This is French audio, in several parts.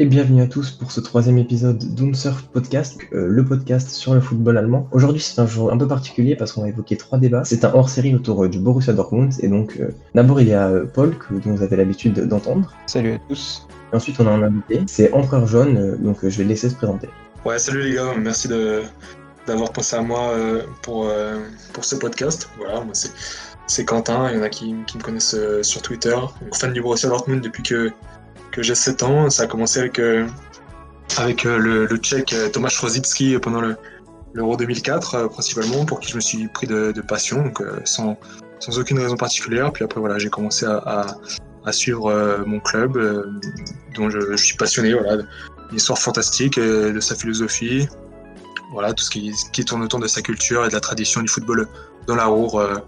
et bienvenue à tous pour ce troisième épisode d'Unsurf Podcast, le podcast sur le football allemand. Aujourd'hui c'est un jour un peu particulier parce qu'on va évoquer trois débats. C'est un hors-série autour du Borussia Dortmund et donc d'abord il y a Paul dont vous avez l'habitude d'entendre. Salut à tous. Et ensuite on a un invité, c'est Empereur Jaune, donc je vais le laisser se présenter. Ouais, salut les gars, merci d'avoir pensé à moi pour ce podcast. Voilà, moi c'est Quentin, il y en a qui me connaissent sur Twitter, donc fan du Borussia Dortmund depuis que j'ai 7 ans. Ça a commencé avec le Tchèque Tomáš Rosický pendant l'Euro 2004 principalement, pour qui je me suis pris de passion, donc sans aucune raison particulière. Puis après voilà, j'ai commencé à suivre mon club dont je suis passionné, voilà, de l'histoire fantastique, de sa philosophie, voilà, tout ce qui tourne autour de sa culture et de la tradition du football dans la Ruhr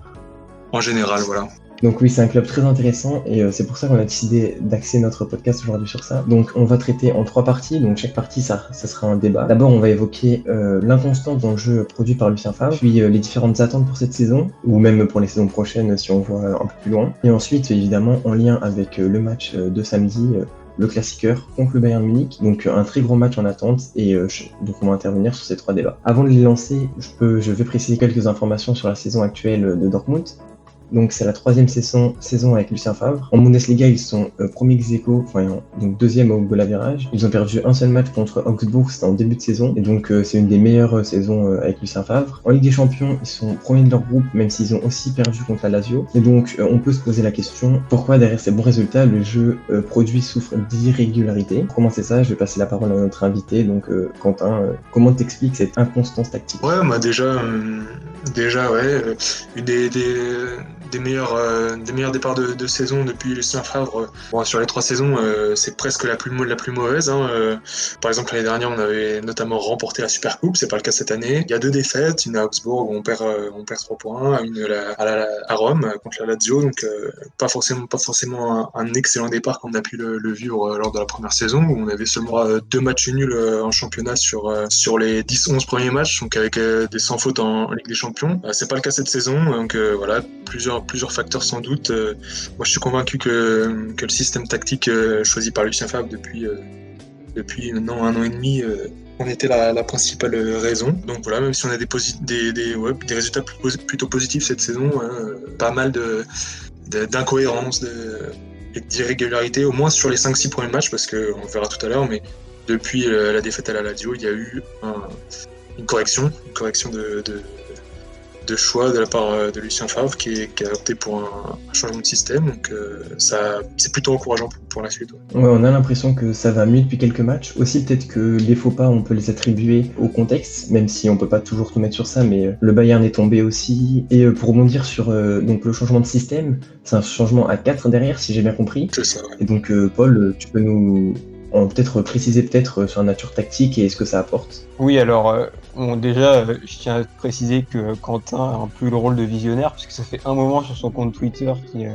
en général, voilà. Donc oui, c'est un club très intéressant et c'est pour ça qu'on a décidé d'axer notre podcast aujourd'hui sur ça. Donc on va traiter en 3 parties, donc chaque partie ça sera un débat. D'abord on va évoquer l'inconstance dans le jeu produit par Lucien Favre, puis les différentes attentes pour cette saison, ou même pour les saisons prochaines si on voit un peu plus loin. Et ensuite évidemment en lien avec le match de samedi, le classiqueur contre le Bayern Munich, donc un très gros match en attente et donc on va intervenir sur ces 3 débats. Avant de les lancer, je vais préciser quelques informations sur la saison actuelle de Dortmund. Donc c'est la 3e saison avec Lucien Favre. En Bundesliga, ils sont premiers ex-aequo, donc 2e au goal average. Ils ont perdu un seul match contre Augsbourg, c'était en début de saison, et donc c'est une des meilleures saisons avec Lucien Favre. En Ligue des Champions, ils sont premiers de leur groupe, même s'ils ont aussi perdu contre la Lazio. Et donc on peut se poser la question, pourquoi derrière ces bons résultats, le jeu produit souffre d'irrégularité? Pour commencer ça, je vais passer la parole à notre invité, donc Quentin, comment t'expliques cette inconstance tactique? Ouais, bah déjà ouais, une des meilleurs départs de saison depuis Lucien Favre. Bon, sur les 3 saisons, c'est presque la plus mauvaise, hein. Par exemple, l'année dernière, on avait notamment remporté la Supercoupe, c'est pas le cas cette année. Il y a 2 défaites, une à Augsbourg où on perd 3 points, une à Rome contre la Lazio, donc pas forcément un excellent départ comme on a pu le vivre lors de la première saison, où on avait seulement 2 matchs nuls en championnat sur les 10-11 premiers matchs, donc avec des sans fautes en Ligue des Champions. C'est pas le cas cette saison, donc voilà, plusieurs facteurs sans doute. Moi je suis convaincu que le système tactique choisi par Lucien Favre depuis maintenant 1 an et demi en était la principale raison. Donc voilà, même si on a des résultats plutôt positifs cette saison, pas mal d'incohérences et d'irrégularités, au moins sur les 5-6 premiers matchs, parce qu'on verra tout à l'heure, mais depuis la défaite à la Lazio, il y a eu une correction de choix de la part de Lucien Favre qui a opté pour un changement de système, donc ça c'est plutôt encourageant pour la suite. Ouais, on a l'impression que ça va mieux depuis quelques matchs. Aussi peut-être que les faux pas on peut les attribuer au contexte, même si on peut pas toujours tout mettre sur ça, mais le Bayern est tombé aussi. Et pour rebondir sur donc le changement de système, c'est un changement à 4 derrière si j'ai bien compris. C'est ça, ouais. Et donc Paul, tu peux nous peut-être préciser sur la nature tactique et ce que ça apporte? Oui, alors déjà, je tiens à préciser que Quentin a un peu le rôle de visionnaire, puisque ça fait un moment sur son compte Twitter qui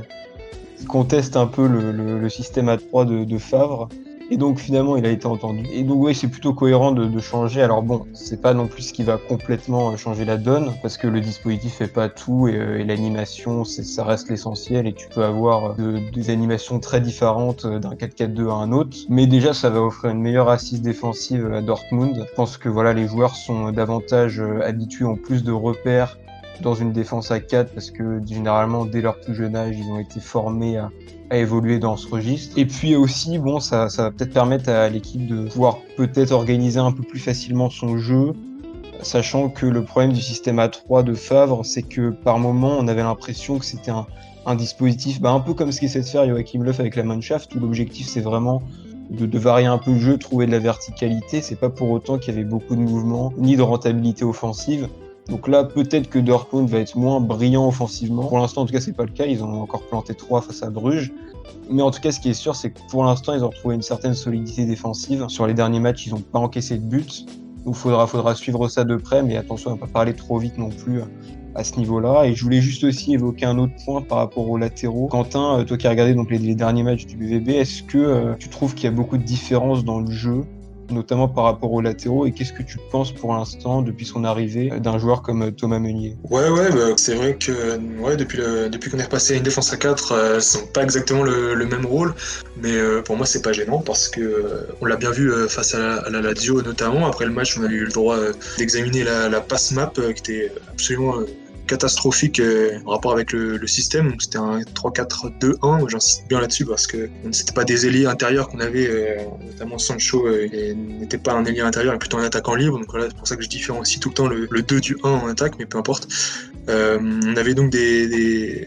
conteste un peu le système à 3 de Favre. Et donc finalement il a été entendu. Et donc oui, c'est plutôt cohérent de changer. Alors bon, c'est pas non plus ce qui va complètement changer la donne, parce que le dispositif fait pas tout et l'animation, ça reste l'essentiel, et tu peux avoir des animations très différentes d'un 4-4-2 à un autre. Mais déjà ça va offrir une meilleure assise défensive à Dortmund. Je pense que voilà, les joueurs sont davantage habitués, ont plus de repères dans une défense à 4, parce que généralement dès leur plus jeune âge ils ont été formés à évoluer dans ce registre. Et puis aussi, bon, ça va peut-être permettre à l'équipe de pouvoir peut-être organiser un peu plus facilement son jeu, sachant que le problème du système A3 de Favre, c'est que par moment, on avait l'impression que c'était un dispositif un peu comme ce qu'essaie de faire Joachim Löw avec la Mannschaft, où l'objectif c'est vraiment de varier un peu le jeu, trouver de la verticalité. C'est pas pour autant qu'il y avait beaucoup de mouvements, ni de rentabilité offensive. Donc là, peut-être que Dortmund va être moins brillant offensivement. Pour l'instant, en tout cas, c'est pas le cas. Ils ont encore planté 3 face à Bruges. Mais en tout cas, ce qui est sûr, c'est que pour l'instant, ils ont retrouvé une certaine solidité défensive. Sur les derniers matchs, ils n'ont pas encaissé de but. Donc faudra suivre ça de près. Mais attention à ne pas parler trop vite non plus à ce niveau-là. Et je voulais juste aussi évoquer un autre point par rapport aux latéraux. Quentin, toi qui as regardé donc les derniers matchs du BVB, est-ce que tu trouves qu'il y a beaucoup de différences dans le jeu notamment par rapport aux latéraux, et qu'est-ce que tu penses pour l'instant, depuis son arrivée, d'un joueur comme Thomas Meunier? Ouais, c'est vrai que depuis qu'on est repassé à une défense à 4, ils n'ont pas exactement le même rôle, mais pour moi c'est pas gênant parce que on l'a bien vu face à la Lazio notamment. Après le match, on a eu le droit d'examiner la pass map qui était absolument catastrophique en rapport avec le système. Donc c'était un 3-4-2-1, j'insiste bien là-dessus parce que c'était pas des ailiers intérieurs qu'on avait, notamment Sancho n'était pas un ailier intérieur, mais plutôt un attaquant libre. Donc voilà, c'est pour ça que je différencie tout le temps le 2 du 1 en attaque, mais peu importe. On avait donc des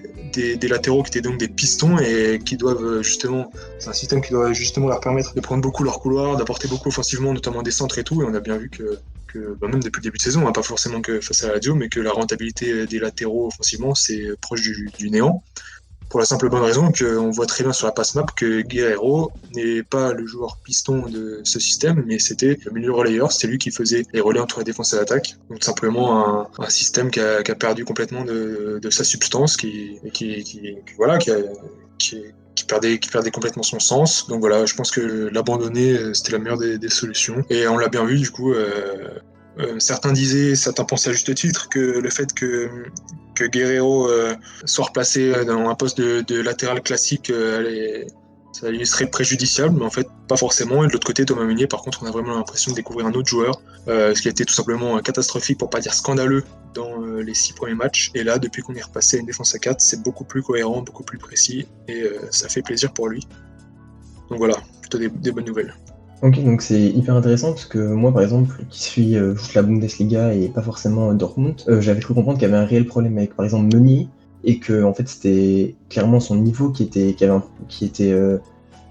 latéraux qui étaient donc des pistons et qui doivent justement, c'est un système qui doit justement leur permettre de prendre beaucoup leur couloir, d'apporter beaucoup offensivement, notamment des centres et tout. Et on a bien vu que même depuis le début de saison, hein, pas forcément que face à la Lazio, mais que la rentabilité des latéraux offensivement, c'est proche du néant. Pour la simple bonne raison qu'on voit très bien sur la passe map que Guerreiro n'est pas le joueur piston de ce système, mais c'était le milieu relayeur, c'était lui qui faisait les relais entre la défense et l'attaque. Donc tout simplement un système qui a perdu complètement de sa substance, qui perdait complètement son sens. Donc voilà, je pense que l'abandonner, c'était la meilleure des solutions. Et on l'a bien vu, du coup, certains pensaient à juste titre que le fait que Guerreiro soit replacé dans un poste de latéral classique, ça lui serait préjudiciable, mais en fait pas forcément. Et de l'autre côté, Thomas Meunier, par contre, on a vraiment l'impression de découvrir un autre joueur, ce qui a été tout simplement catastrophique, pour pas dire scandaleux, dans les 6 premiers matchs. Et là, depuis qu'on est repassé à une défense à 4, c'est beaucoup plus cohérent, beaucoup plus précis, et ça fait plaisir pour lui. Donc voilà, plutôt des bonnes nouvelles. Ok, donc c'est hyper intéressant parce que moi, par exemple, qui suis juste la Bundesliga et pas forcément Dortmund, j'avais cru comprendre qu'il y avait un réel problème avec, par exemple, Meunier et que en fait c'était clairement son niveau qui était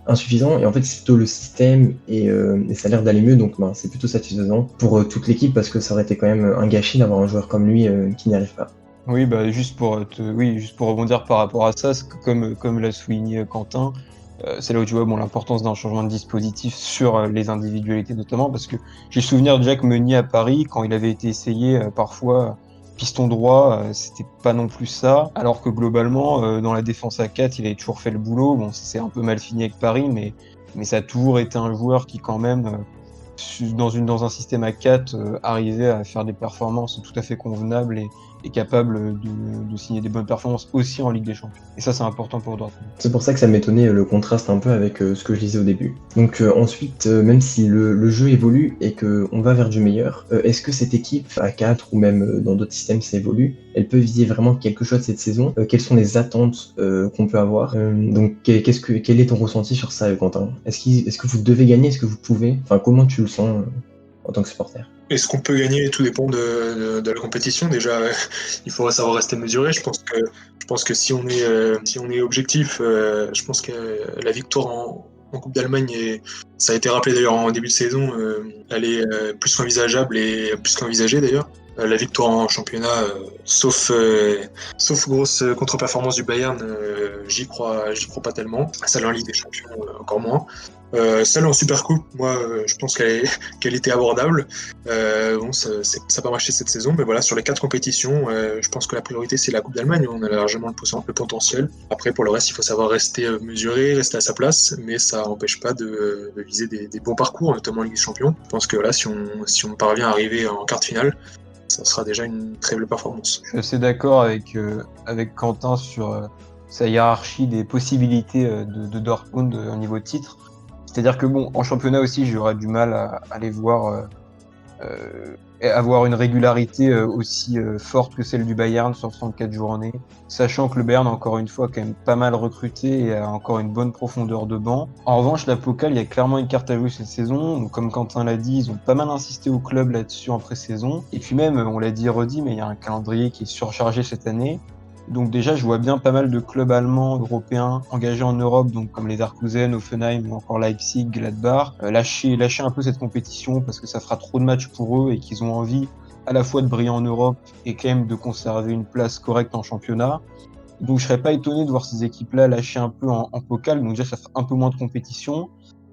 insuffisant, et en fait c'est plutôt le système et ça a l'air d'aller mieux, donc c'est plutôt satisfaisant pour toute l'équipe parce que ça aurait été quand même un gâchis d'avoir un joueur comme lui qui n'y arrive pas. Oui, juste pour rebondir par rapport à ça, c'est que comme l'a souligné Quentin, c'est là où tu vois l'importance d'un changement de dispositif sur les individualités notamment, parce que j'ai souvenir de Jacques Meunier à Paris, quand il avait été essayé parfois piston droit, c'était pas non plus ça, alors que globalement, dans la défense à 4, il avait toujours fait le boulot. Bon, c'est un peu mal fini avec Paris, mais ça a toujours été un joueur qui quand même, dans un système à 4, arrivait à faire des performances tout à fait convenables et capable de signer des bonnes performances aussi en Ligue des Champions. Et ça, c'est important pour Dortmund. C'est pour ça que ça m'étonnait le contraste un peu avec ce que je disais au début. Donc ensuite, même si le jeu évolue et qu'on va vers du meilleur, est-ce que cette équipe à 4 ou même dans d'autres systèmes ça évolue, elle peut viser vraiment quelque chose cette saison? Quelles sont les attentes qu'on peut avoir? Donc quel est ton ressenti sur ça, Quentin? Est-ce que vous devez gagner? Est-ce que vous pouvez? Enfin, comment tu le sens en tant que supporter? Est-ce qu'on peut gagner? Tout dépend de la compétition. Déjà, il faudra savoir rester mesuré. Je pense que si on est objectif, je pense que la victoire en Coupe d'Allemagne, et ça a été rappelé d'ailleurs en début de saison, elle est plus qu'envisageable et plus qu'envisagée d'ailleurs. La victoire en championnat, sauf grosse contre-performance du Bayern, j'y crois pas tellement. Celle en Ligue des Champions, encore moins. Celle en Supercoupe, moi, je pense qu'elle était abordable. Ça n'a pas marché cette saison, mais voilà, sur les 4 compétitions, je pense que la priorité c'est la Coupe d'Allemagne. On a largement le potentiel. Après, pour le reste, il faut savoir rester mesuré, rester à sa place, mais ça n'empêche pas de viser des bons parcours, notamment en Ligue des Champions. Je pense que là, si on parvient à arriver en quart de finale, ça sera déjà une très belle performance. Je suis assez d'accord avec Quentin sur sa hiérarchie des possibilités de Dortmund au niveau de titre. C'est-à-dire que en championnat aussi, j'aurais du mal à les voir avoir une régularité aussi forte que celle du Bayern sur 34 journées, sachant que le Bayern a encore une fois quand même pas mal recruté et a encore une bonne profondeur de banc. En revanche, la Pokal, il y a clairement une carte à jouer cette saison. Donc, comme Quentin l'a dit, ils ont pas mal insisté au club là-dessus en pré-saison. Et puis même, on l'a dit et redit, mais il y a un calendrier qui est surchargé cette année. Donc déjà, je vois bien pas mal de clubs allemands, européens, engagés en Europe, donc comme les Leverkusen, Hoffenheim ou encore Leipzig, Gladbach, lâcher un peu cette compétition parce que ça fera trop de matchs pour eux et qu'ils ont envie à la fois de briller en Europe et quand même de conserver une place correcte en championnat. Donc je serais pas étonné de voir ces équipes-là lâcher un peu en Pokal, donc déjà ça fait un peu moins de compétition.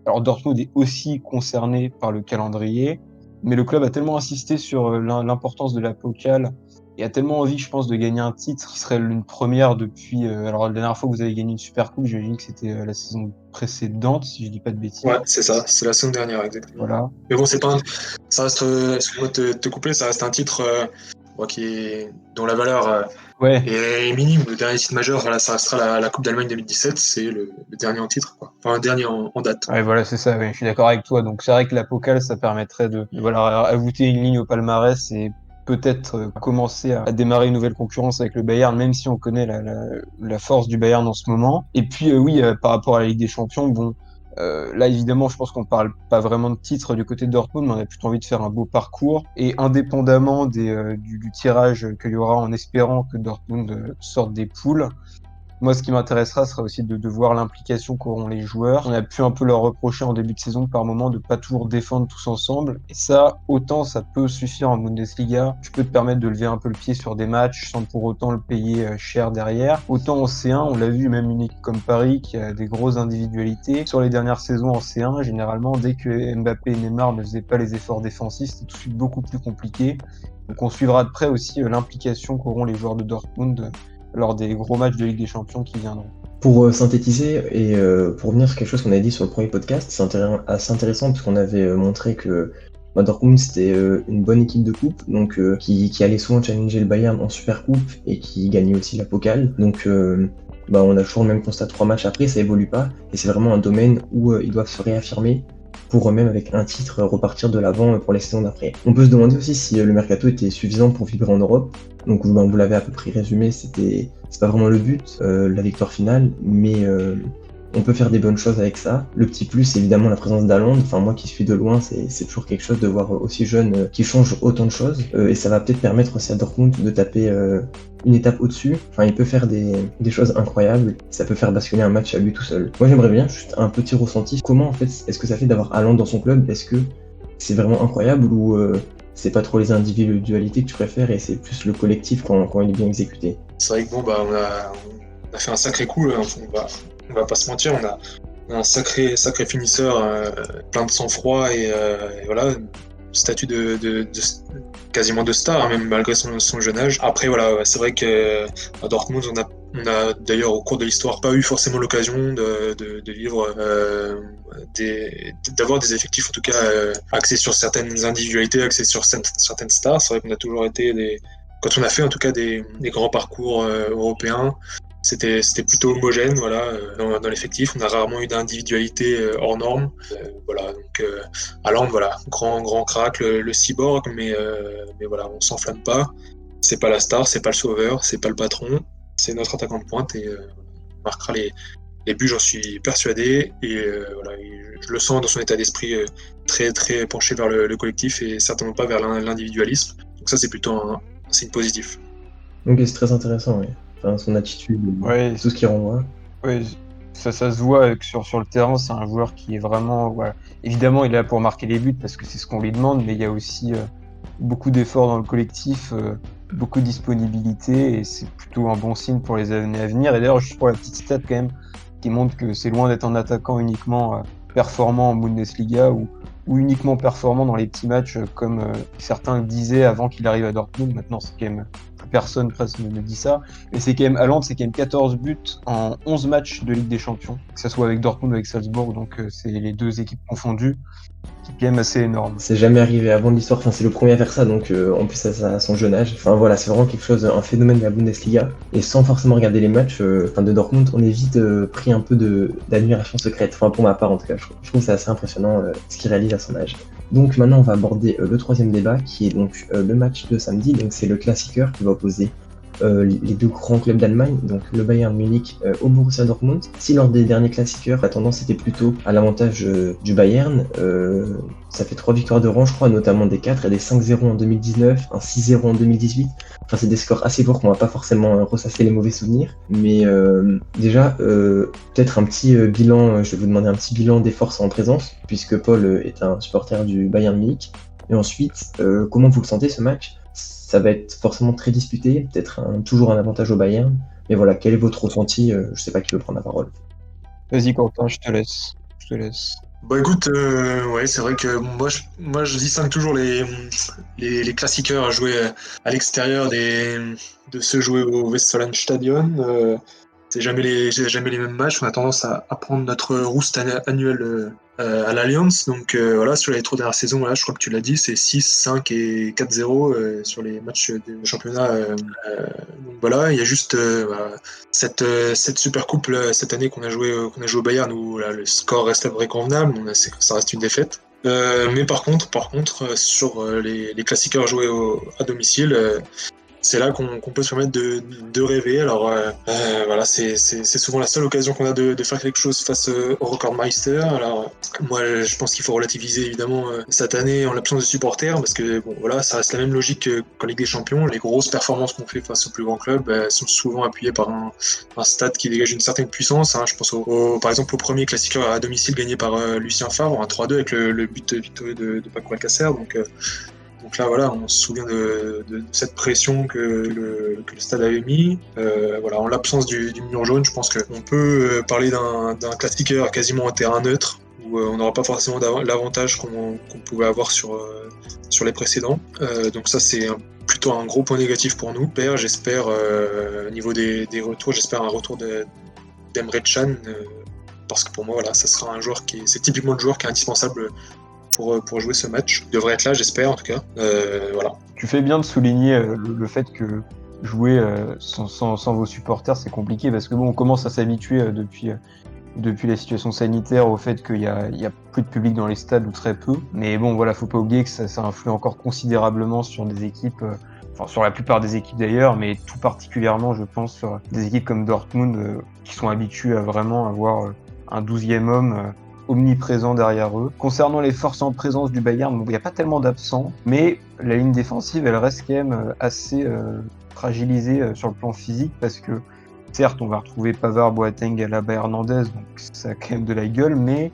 Alors Dortmund est aussi concerné par le calendrier, mais le club a tellement insisté sur l'importance de la Pokal il a tellement envie, je pense, de gagner un titre qui serait une première depuis. Alors la dernière fois que vous avez gagné une Super Coupe, j'imagine que c'était la saison précédente, si je dis pas de bêtises. Ouais, c'est ça, c'est la saison dernière, exactement. Voilà. Mais bon, ça reste, excuse-moi de te couper, ça reste un titre dont la valeur Ouais. est minime. Le dernier titre majeur, voilà, ça restera la Coupe d'Allemagne 2017, c'est le dernier en titre, quoi. Enfin, un dernier en date. Ouais, voilà, c'est ça, ouais, je suis d'accord avec toi. Donc c'est vrai que la Pokal, ça permettrait de voilà, ajouter une ligne au palmarès et peut-être commencer à démarrer une nouvelle concurrence avec le Bayern, même si on connaît la force du Bayern en ce moment. Et puis oui, par rapport à la Ligue des Champions, bon, là évidemment, je pense qu'on parle pas vraiment de titre du côté de Dortmund, mais on a plutôt envie de faire un beau parcours. Et indépendamment du tirage qu'il y aura, en espérant que Dortmund sorte des poules, moi, ce qui m'intéressera sera aussi de voir l'implication qu'auront les joueurs. On a pu un peu leur reprocher en début de saison par moment de pas toujours défendre tous ensemble. Et ça, autant ça peut suffire en Bundesliga. Tu peux te permettre de lever un peu le pied sur des matchs sans pour autant le payer cher derrière. Autant en C1, on l'a vu, même une équipe comme Paris qui a des grosses individualités. Sur les dernières saisons en C1, généralement, dès que Mbappé et Neymar ne faisaient pas les efforts défensifs, c'était tout de suite beaucoup plus compliqué. Donc on suivra de près aussi l'implication qu'auront les joueurs de Dortmund lors des gros matchs de Ligue des Champions qui viendront. Pour synthétiser et pour revenir sur quelque chose qu'on avait dit sur le premier podcast, c'est assez intéressant parce qu'on avait montré que Dortmund c'était une bonne équipe de coupe, donc qui allait souvent challenger le Bayern en Super Coupe et qui gagnait aussi la Pokal. Donc on a toujours le même constat 3 matchs après, ça évolue pas et c'est vraiment un domaine où ils doivent se réaffirmer pour même avec un titre repartir de l'avant pour les saisons d'après. On peut se demander aussi si le mercato était suffisant pour vibrer en Europe. Donc vous l'avez à peu près résumé, c'est pas vraiment le but, la victoire finale, mais on peut faire des bonnes choses avec ça. Le petit plus, c'est évidemment la présence d'Haaland. Enfin, moi qui suis de loin, c'est toujours quelque chose de voir aussi jeune qui change autant de choses. Et ça va peut-être permettre aussi à Dortmund de taper une étape au-dessus. Enfin, il peut faire des choses incroyables. Ça peut faire basculer un match à lui tout seul. Moi, j'aimerais bien juste un petit ressenti. Comment, en fait, est-ce que ça fait d'avoir Haaland dans son club? Est-ce que c'est vraiment incroyable ou c'est pas trop les individualités que tu préfères et c'est plus le collectif quand il est bien exécuté? C'est vrai que bon, on a fait un sacré coup, là. On va pas se mentir, on a un sacré finisseur, plein de sang-froid et voilà, statut de quasiment de star, hein, même malgré son jeune âge. Après voilà, c'est vrai qu'à Dortmund, on a d'ailleurs au cours de l'histoire pas eu forcément l'occasion de vivre d'avoir des effectifs en tout cas axés sur certaines individualités, axés sur certaines stars. C'est vrai qu'on a toujours été quand on a fait en tout cas des grands parcours européens, c'était plutôt homogène, voilà, dans l'effectif. On a rarement eu d'individualité hors norme. Voilà, donc Haaland, voilà, grand crack, le cyborg, mais voilà, on s'enflamme pas. C'est pas la star, c'est pas le sauveur, c'est pas le patron. C'est notre attaquant de pointe et on marquera les buts, j'en suis persuadé. Et voilà, je le sens dans son état d'esprit très penché vers le collectif et certainement pas vers l'individualisme. Donc ça, c'est plutôt un signe positif. Donc c'est très intéressant, oui. Enfin, son attitude, Ouais, tout ce qu'il renvoie. Ouais, ça se voit que sur le terrain, c'est un joueur qui est vraiment, voilà. Évidemment, il est là pour marquer les buts parce que c'est ce qu'on lui demande, mais il y a aussi beaucoup d'efforts dans le collectif, beaucoup de disponibilité, et c'est plutôt un bon signe pour les années à venir. Et d'ailleurs, juste pour la petite stat quand même, qui montre que c'est loin d'être un attaquant uniquement performant en Bundesliga ou uniquement performant dans les petits matchs, comme certains le disaient avant qu'il arrive à Dortmund. Maintenant, c'est quand même personne presque ne dit ça, mais c'est quand même Haaland, c'est quand même 14 buts en 11 matchs de Ligue des Champions, que ce soit avec Dortmund ou avec Salzbourg, donc c'est les deux équipes confondues, qui est quand même assez énorme. C'est jamais arrivé avant de l'histoire, enfin c'est le premier à faire ça, donc en plus à son jeune âge. Enfin voilà, c'est vraiment quelque chose, un phénomène de la Bundesliga, et sans forcément regarder les matchs de Dortmund, on est vite pris un peu d'admiration secrète, enfin pour ma part en tout cas, je trouve que c'est assez impressionnant ce qu'il réalise à son âge. Donc maintenant on va aborder le troisième débat qui est donc le match de samedi, donc c'est le Klassiker qui va opposer les deux grands clubs d'Allemagne, donc le Bayern Munich au Borussia Dortmund. Si lors des derniers Klassikers, la tendance était plutôt à l'avantage du Bayern, ça fait 3 victoires de rang je crois, notamment des 4 et des 5-0 en 2019, un 6-0 en 2018. Enfin c'est des scores assez lourds qu'on va pas forcément ressasser les mauvais souvenirs, mais déjà peut-être un petit bilan, je vais vous demander un petit bilan des forces en présence, puisque Paul est un supporter du Bayern Munich. Et ensuite, comment vous le sentez ce match? Ça va être forcément très disputé, peut-être toujours un avantage au Bayern. Mais voilà, quel est votre ressenti? Je sais pas qui veut prendre la parole. Vas-y Quentin, je te laisse. Bah écoute, ouais, c'est vrai que moi je distingue toujours les classiqueurs à jouer à l'extérieur de ceux joués au Westfalenstadion. C'est jamais les mêmes matchs. On a tendance à prendre notre roost annuel à l'Alliance. Donc voilà, sur les 3 dernières saisons, là, je crois que tu l'as dit, c'est 6, 5 et 4-0 sur les matchs de championnat. Donc voilà, il y a juste voilà, cette super coupe là, cette année qu'on a joué au Bayern où là, le score reste à peu près convenable. Ça reste une défaite. Mais par contre, sur les classiqueurs joués à domicile, c'est là qu'on peut se permettre de rêver. Alors voilà, c'est souvent la seule occasion qu'on a de faire quelque chose face au Recordmeister. Alors moi, je pense qu'il faut relativiser évidemment cette année en l'absence de supporters, parce que bon voilà, ça reste la même logique qu'en Ligue des Champions. Les grosses performances qu'on fait face aux plus grands clubs sont souvent appuyées par un stade qui dégage une certaine puissance. Hein. Je pense par exemple au premier classiqueur à domicile gagné par Lucien Favre, un 3-2 avec le but victorieux de Paco Alcacer. Donc là, voilà, on se souvient de cette pression que le stade avait mis. Voilà, en l'absence du mur jaune, je pense qu'on peut parler d'un classiqueur quasiment en terrain neutre, où on n'aura pas forcément l'avantage qu'on pouvait avoir sur les précédents. Donc ça, c'est plutôt un gros point négatif pour nous. J'espère, au niveau des retours, j'espère un retour d'Emre Can, parce que pour moi, voilà, ça sera un joueur c'est typiquement le joueur qui est indispensable pour jouer ce match. Il devrait être là, j'espère en tout cas. Voilà. Tu fais bien de souligner le fait que jouer sans vos supporters, c'est compliqué parce que bon, on commence à s'habituer depuis la situation sanitaire au fait qu'il y a plus de public dans les stades ou très peu. Mais bon, voilà, faut pas oublier que ça influe encore considérablement sur des équipes, enfin sur la plupart des équipes d'ailleurs, mais tout particulièrement, je pense, sur des équipes comme Dortmund qui sont habituées à vraiment avoir un 12e homme omniprésent derrière eux. Concernant les forces en présence du Bayern, bon, il n'y a pas tellement d'absents, mais la ligne défensive, elle reste quand même assez fragilisée sur le plan physique parce que certes, on va retrouver Pavard, Boateng, Alaba, Hernandez, donc ça a quand même de la gueule, mais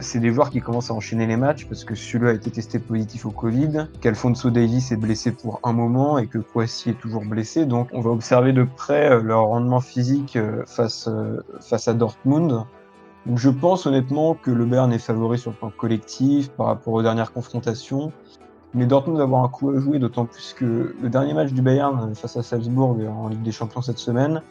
c'est des joueurs qui commencent à enchaîner les matchs parce que celui-là a été testé positif au Covid, qu'Alphonso Davies est blessé pour un moment et que Kouassi est toujours blessé, donc on va observer de près leur rendement physique face à Dortmund. Donc je pense honnêtement que le Bayern est favori sur le plan collectif par rapport aux dernières confrontations. Mais Dortmund va avoir un coup à jouer, d'autant plus que le dernier match du Bayern face à Salzbourg en Ligue des Champions cette semaine,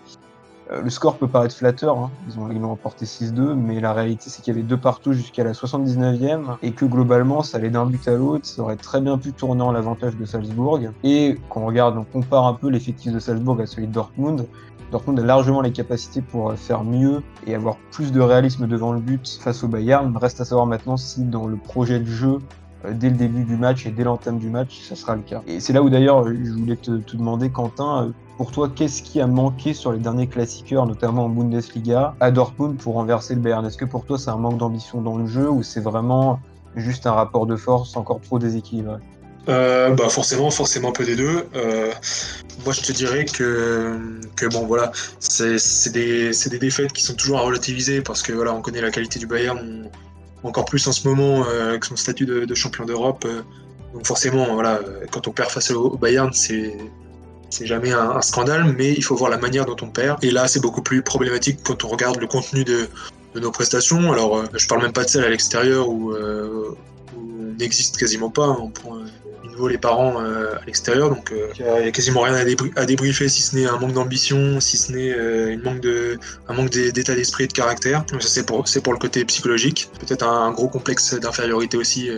le score peut paraître flatteur, hein. Ils l'ont emporté 6-2, mais la réalité c'est qu'il y avait 2 partout jusqu'à la 79e et que globalement ça allait d'un but à l'autre, ça aurait très bien pu tourner en l'avantage de Salzbourg. Et quand on compare un peu l'effectif de Salzbourg à celui de Dortmund, Dortmund a largement les capacités pour faire mieux et avoir plus de réalisme devant le but face au Bayern. Reste à savoir maintenant si dans le projet de jeu dès le début du match et dès l'entame du match, ça sera le cas. Et c'est là où d'ailleurs je voulais te demander, Quentin, pour toi, qu'est-ce qui a manqué sur les derniers classiqueurs, notamment en Bundesliga, à Dortmund pour renverser le Bayern? Est-ce que pour toi c'est un manque d'ambition dans le jeu ou c'est vraiment juste un rapport de force encore trop déséquilibré? Bah forcément un peu des deux. Moi je te dirais que bon voilà, c'est des défaites qui sont toujours à relativiser parce que voilà, on connaît la qualité du Bayern, encore plus en ce moment avec son statut de champion d'Europe. Donc forcément voilà, quand on perd face au Bayern, c'est jamais un scandale, mais il faut voir la manière dont on perd. Et là, c'est beaucoup plus problématique quand on regarde le contenu de nos prestations. Alors, je parle même pas de celles à l'extérieur où on n'existe quasiment pas. Hein. On prend une voix les parents à l'extérieur, donc il y a quasiment rien à débriefer, si ce n'est un manque d'ambition, si ce n'est un manque d'état d'esprit et de caractère. Donc ça, c'est pour le côté psychologique. Peut-être un gros complexe d'infériorité aussi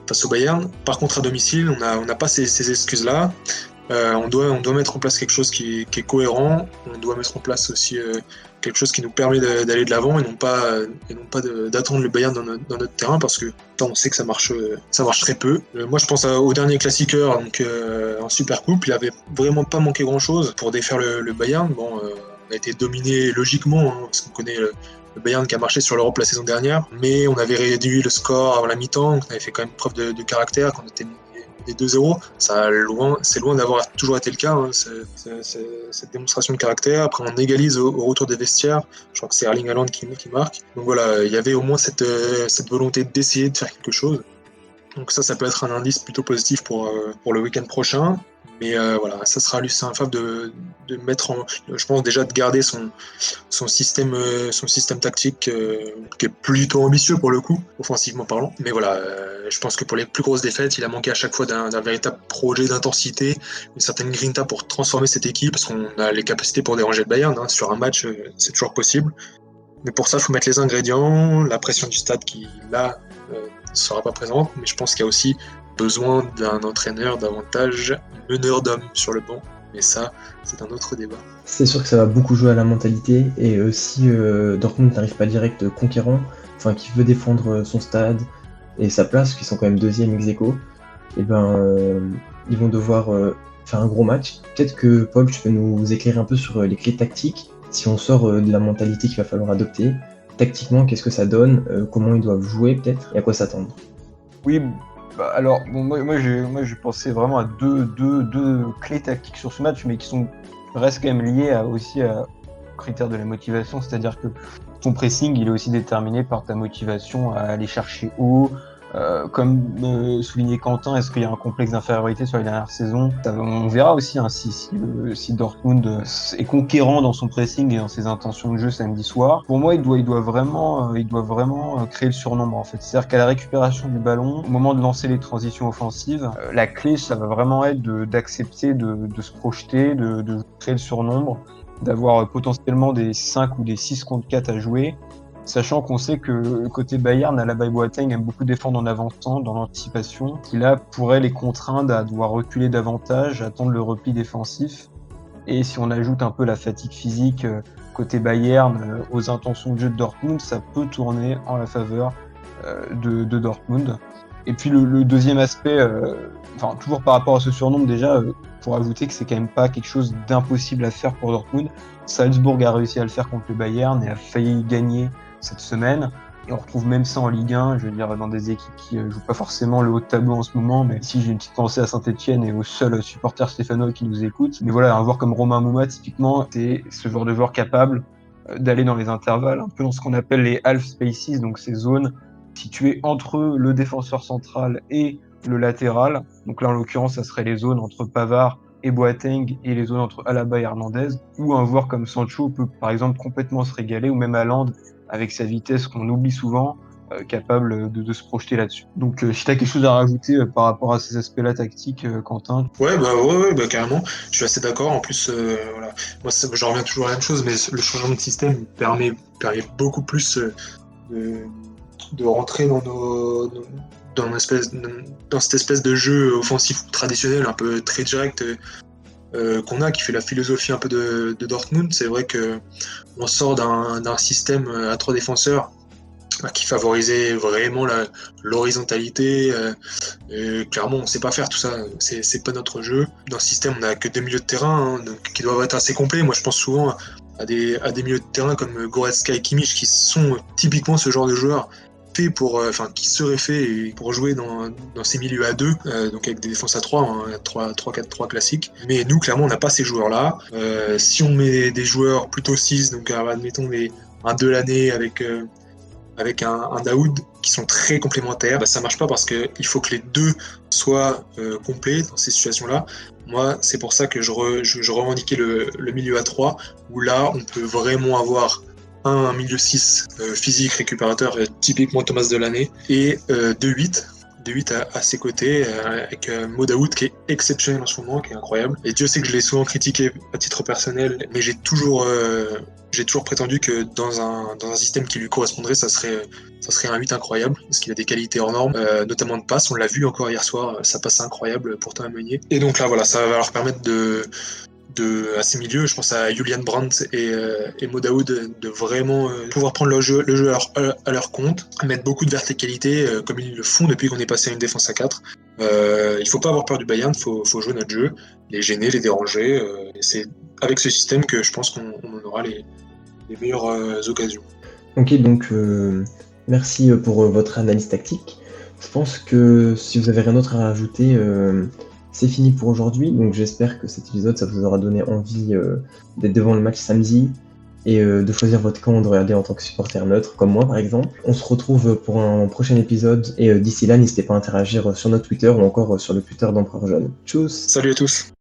face au Bayern. Par contre, à domicile, on n'a pas ces excuses-là. On doit mettre en place quelque chose qui est cohérent. On doit mettre en place aussi quelque chose qui nous permet d'aller de l'avant et non pas d'attendre le Bayern dans notre terrain parce que on sait que ça marche très peu. Moi, je pense au dernier classiqueur, donc en Super Coupe, il avait vraiment pas manqué grand-chose pour défaire le Bayern. Bon, on a été dominé logiquement hein, parce qu'on connaît le Bayern qui a marché sur l'Europe la saison dernière, mais on avait réduit le score avant la mi-temps, donc on avait fait quand même preuve de caractère quand on était 2-0, c'est loin d'avoir toujours été le cas, hein, cette démonstration de caractère. Après, on égalise au retour des vestiaires. Je crois que c'est Erling Haaland qui marque. Donc voilà, il y avait au moins cette volonté d'essayer de faire quelque chose. Donc ça peut être un indice plutôt positif pour le week-end prochain. Mais voilà, ça sera Lucien Favre de mettre en, je pense déjà de garder son système tactique qui est plutôt ambitieux pour le coup, offensivement parlant. Mais voilà, je pense que pour les plus grosses défaites, il a manqué à chaque fois d'un véritable projet d'intensité, une certaine grinta pour transformer cette équipe, parce qu'on a les capacités pour déranger le Bayern. Sur un match, c'est toujours possible. Mais pour ça, il faut mettre les ingrédients, la pression du stade qui, là, ne sera pas présente. Mais je pense qu'il y a aussi besoin d'un entraîneur davantage meneur d'hommes sur le banc. Mais ça, c'est un autre débat. C'est sûr que ça va beaucoup jouer à la mentalité. Et si Dortmund n'arrive pas direct conquérant, enfin qui veut défendre son stade et sa place, qui sont quand même deuxième ex-aequo, et ils vont devoir faire un gros match. Peut-être que Paul, tu peux nous éclairer un peu sur les clés tactiques. Si on sort de la mentalité qu'il va falloir adopter, tactiquement, qu'est-ce que ça donne, comment ils doivent jouer peut-être, et à quoi s'attendre? Oui, alors bon, moi je pensais vraiment à deux clés tactiques sur ce match, mais qui restent quand même liées aussi au critère de la motivation, c'est-à-dire que ton pressing, il est aussi déterminé par ta motivation à aller chercher haut. Comme soulignait Quentin, est-ce qu'il y a un complexe d'infériorité sur les dernières saisons? On verra aussi si Dortmund est conquérant dans son pressing et dans ses intentions de jeu samedi soir. Pour moi, il doit vraiment créer le surnombre en fait. C'est-à-dire qu'à la récupération du ballon, au moment de lancer les transitions offensives, la clé, ça va vraiment être d'accepter de se projeter, de créer le surnombre, d'avoir potentiellement des 5 ou des 6 contre 4 à jouer. Sachant qu'on sait que côté Bayern, Alaba et Boateng aiment beaucoup défendre en avançant, dans l'anticipation, qui là pourrait les contraindre à devoir reculer davantage, attendre le repli défensif. Et si on ajoute un peu la fatigue physique côté Bayern aux intentions de jeu de Dortmund, ça peut tourner en la faveur de Dortmund. Et puis le deuxième aspect, toujours par rapport à ce surnombre déjà, pour ajouter que c'est quand même pas quelque chose d'impossible à faire pour Dortmund. Salzbourg a réussi à le faire contre le Bayern et a failli gagner cette semaine, et on retrouve même ça en Ligue 1, je veux dire, dans des équipes qui jouent pas forcément le haut de tableau en ce moment, mais si j'ai une petite pensée à Saint-Etienne et aux seuls supporters stéphanois qui nous écoutent. Mais voilà, un joueur comme Romain Mouma, typiquement, c'est ce genre de joueur capable d'aller dans les intervalles, un peu dans ce qu'on appelle les half spaces, donc ces zones situées entre le défenseur central et le latéral. Donc là, en l'occurrence, ça serait les zones entre Pavard et Boateng et les zones entre Alaba et Hernandez, où un joueur comme Sancho peut par exemple complètement se régaler, ou même Haaland avec sa vitesse qu'on oublie souvent, capable de se projeter là-dessus. Donc si tu as quelque chose à rajouter par rapport à ces aspects-là tactiques, Quentin? Ouais, carrément. Je suis assez d'accord. En plus, voilà. Moi, je reviens toujours à la même chose, mais le changement de système permet beaucoup plus de rentrer dans cette espèce de jeu offensif traditionnel, un peu très direct, qu'on a, qui fait la philosophie un peu de Dortmund. C'est vrai que on sort d'un système à 3 défenseurs qui favorisait vraiment l'horizontalité. Clairement, on sait pas faire tout ça. C'est pas notre jeu. Dans ce système, on a que 2 milieux de terrain donc, qui doivent être assez complets. Moi, je pense souvent à des milieux de terrain comme Goretzka et Kimmich, qui sont typiquement ce genre de joueurs qui seraient faits pour jouer dans ces milieux à 2, donc avec des défenses à 3, 3-4-3 classiques. Mais nous, clairement, on n'a pas ces joueurs-là. Si on met des joueurs plutôt 6, donc admettons un Delaney avec un Daoud qui sont très complémentaires, ça marche pas parce qu'il faut que les deux soient complets dans ces situations-là. Moi, c'est pour ça que je revendiquais le milieu à 3, où là, on peut vraiment avoir un milieu 6 physique récupérateur, typiquement Thomas Delaney, et 2-8 à ses côtés, avec Modaoud qui est exceptionnel en ce moment, qui est incroyable. Et Dieu sait que je l'ai souvent critiqué à titre personnel, mais j'ai toujours prétendu que dans un système qui lui correspondrait, ça serait un 8 incroyable, parce qu'il a des qualités hors normes, notamment de passe. On l'a vu encore hier soir, sa passe incroyable pour Thomas Meunier. Et donc là, voilà, ça va leur permettre à ces milieux, je pense à Julian Brandt et Modaoud, de vraiment pouvoir prendre le jeu à leur compte, mettre beaucoup de verticalité comme ils le font depuis qu'on est passé à une défense à 4. Il faut pas avoir peur du Bayern, faut jouer notre jeu, les gêner, les déranger. Et c'est avec ce système que je pense qu'on en aura les meilleures occasions. Ok, donc merci pour votre analyse tactique. Je pense que si vous avez rien d'autre à rajouter, c'est fini pour aujourd'hui. Donc j'espère que cet épisode, ça vous aura donné envie d'être devant le match samedi et de choisir votre camp de regarder en tant que supporter neutre, comme moi par exemple. On se retrouve pour un prochain épisode et d'ici là, n'hésitez pas à interagir sur notre Twitter ou encore sur le Twitter d'Empereur Jaune. Tchuss! Salut à tous!